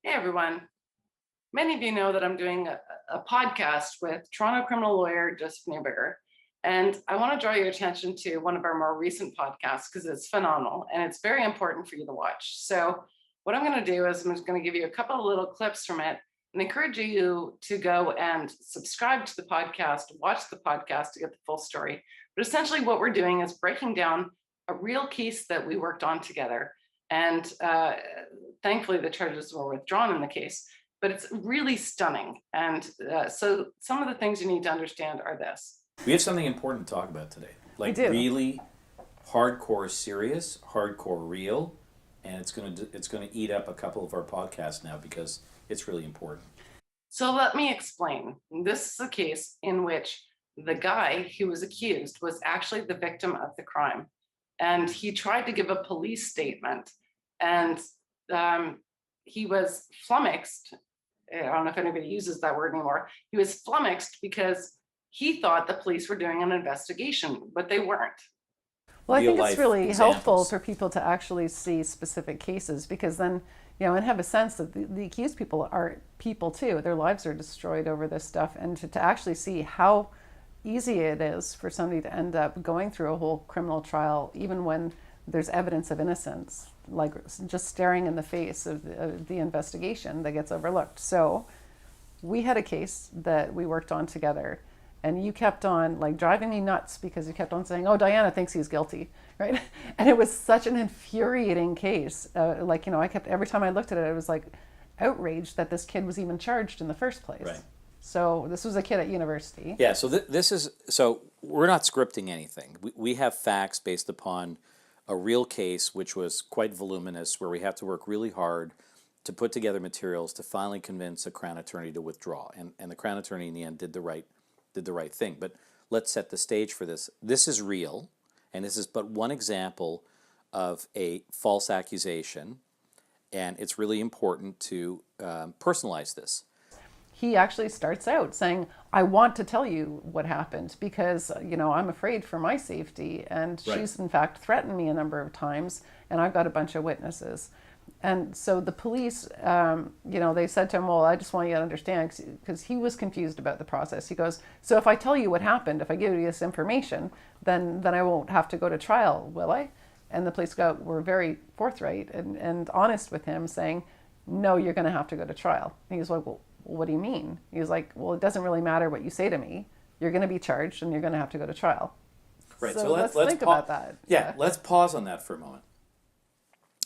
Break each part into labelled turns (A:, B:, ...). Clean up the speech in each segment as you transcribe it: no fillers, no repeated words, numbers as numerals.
A: Hey everyone. Many of you know that I'm doing a podcast with Toronto criminal lawyer Joseph Newberger. And I want to draw your attention to one of our more recent podcasts because it's phenomenal and it's very important for you to watch. So, what I'm going to do is I'm just going to give you a couple of little clips from it and encourage you to go and subscribe to the podcast, watch the podcast to get the full story. But essentially, what we're doing is breaking down a real case that we worked on together. And thankfully, the charges were withdrawn in the case, but it's really stunning. And so some of the things you need to understand are this.
B: We have something important to talk about today.
C: We
B: Like
C: do.
B: really hardcore serious, hardcore real, and it's gonna eat up a couple of our podcasts now because it's really important.
A: So let me explain. This is a case in which the guy who was accused was actually the victim of the crime. And he tried to give a police statement, and he was flummoxed. I don't know if anybody uses that word anymore. He was flummoxed because he thought the police were doing an investigation, but they weren't.
C: Well, I
B: Real
C: think it's
B: life
C: really helpful
B: examples.
C: for people to actually see specific cases because then, and have a sense that the accused people are people too. Their lives are destroyed over this stuff. And to actually see how easy it is for somebody to end up going through a whole criminal trial, even when there's evidence of innocence, like just staring in the face of the investigation that gets overlooked. So we had a case that we worked on together, and you kept on like driving me nuts because you kept on saying, "Oh, Diana thinks he's guilty," right? And it was such an infuriating case. I kept, every time I looked at it, I was like outraged that this kid was even charged in the first place.
B: Right.
C: So this was a kid at university.
B: Yeah, so so we're not scripting anything. We have facts based upon a real case, which was quite voluminous, where we have to work really hard to put together materials to finally convince a Crown attorney to withdraw. And the Crown attorney in the end did the right thing. But let's set the stage for this. This is real, and this is but one example of a false accusation, and it's really important to personalize this.
C: He actually starts out saying, "I want to tell you what happened because, I'm afraid for my safety. And
B: Right.
C: she's, in fact, threatened me a number of times, and I've got a bunch of witnesses." And so the police, they said to him, "Well, I just want you to understand," because he was confused about the process. He goes, "So if I tell you what happened, if I give you this information, then I won't have to go to trial, will I?" And the police were very forthright and honest with him, saying, "No, you're going to have to go to trial." And he was like, "Well, what do you mean?" He was like, "Well, it doesn't really matter what you say to me. You're going to be charged and you're going to have to go to trial."
B: Right.
C: So let's think about that.
B: Yeah, let's pause on that for a moment.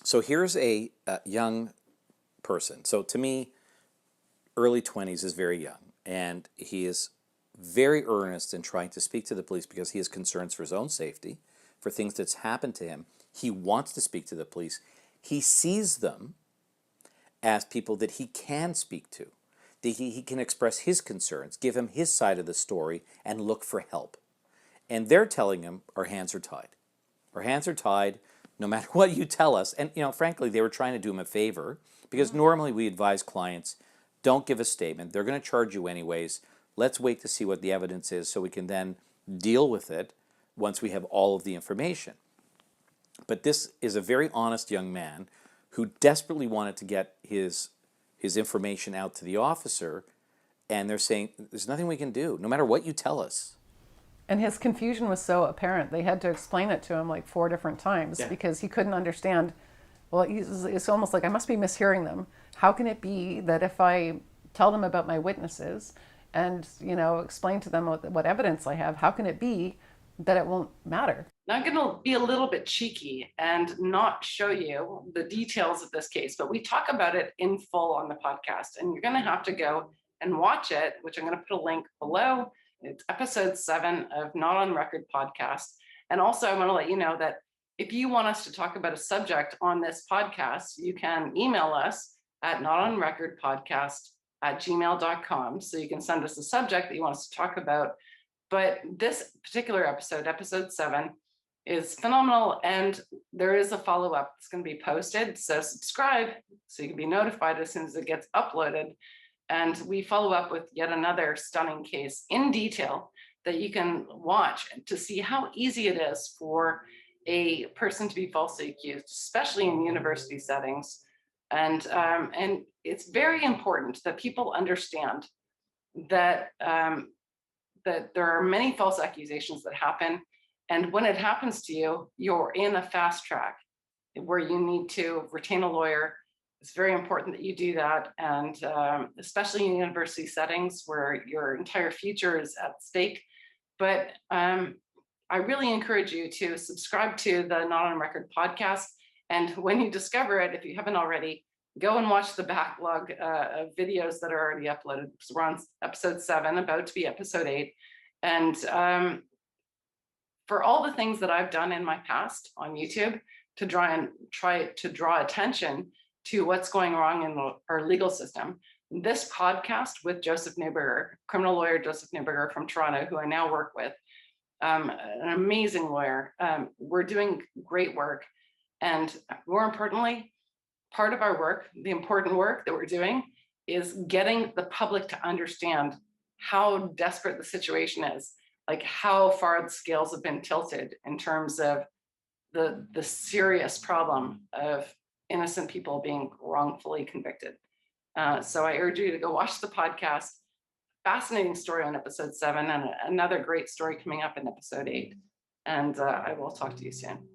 B: So here's a young person. So to me, early 20s is very young, and he is very earnest in trying to speak to the police because he has concerns for his own safety, for things that's happened to him. He wants to speak to the police. He sees them as people that he can speak to, that he can express his concerns, give him his side of the story, and look for help. And they're telling him, our hands are tied. Our hands are tied no matter what you tell us. And, frankly, they were trying to do him a favor because normally we advise clients, don't give a statement. They're going to charge you anyways. Let's wait to see what the evidence is so we can then deal with it once we have all of the information. But this is a very honest young man who desperately wanted to get his information out to the officer, and they're saying, there's nothing we can do, no matter what you tell us.
C: And his confusion was so apparent. They had to explain it to him like 4 different times because he couldn't understand. Well, it's almost like I must be mishearing them. How can it be that if I tell them about my witnesses and, explain to them what evidence I have, how can it be that it won't matter?
A: Now, I'm going to be a little bit cheeky and not show you the details of this case, but we talk about it in full on the podcast, and you're going to have to go and watch it, which I'm going to put a link below. It's episode 7 of Not on Record podcast. And also, I want to let you know that if you want us to talk about a subject on this podcast, you can email us at notonrecordpodcast@gmail.com. So you can send us a subject that you want us to talk about. But this particular episode, episode 7, is phenomenal, and there is a follow-up that's going to be posted. So subscribe so you can be notified as soon as it gets uploaded. And we follow up with yet another stunning case in detail that you can watch to see how easy it is for a person to be falsely accused, especially in university settings. And it's very important that people understand that that there are many false accusations that happen. And when it happens to you, you're in a fast track where you need to retain a lawyer. It's very important that you do that. And especially in university settings where your entire future is at stake. But I really encourage you to subscribe to the Not on Record podcast. And when you discover it, if you haven't already, go and watch the backlog of videos that are already uploaded. So we're on episode 7, about to be episode 8. And for all the things that I've done in my past on YouTube to try to draw attention to what's going wrong in our legal system, this podcast with Joseph Neuberger, criminal lawyer Joseph Neuberger from Toronto, who I now work with, an amazing lawyer. We're doing great work. And more importantly, part of our work, the important work that we're doing, is getting the public to understand how desperate the situation is, like how far the scales have been tilted in terms of the serious problem of innocent people being wrongfully convicted. So I urge you to go watch the podcast. Fascinating story on episode 7, and another great story coming up in episode 8. And I will talk to you soon.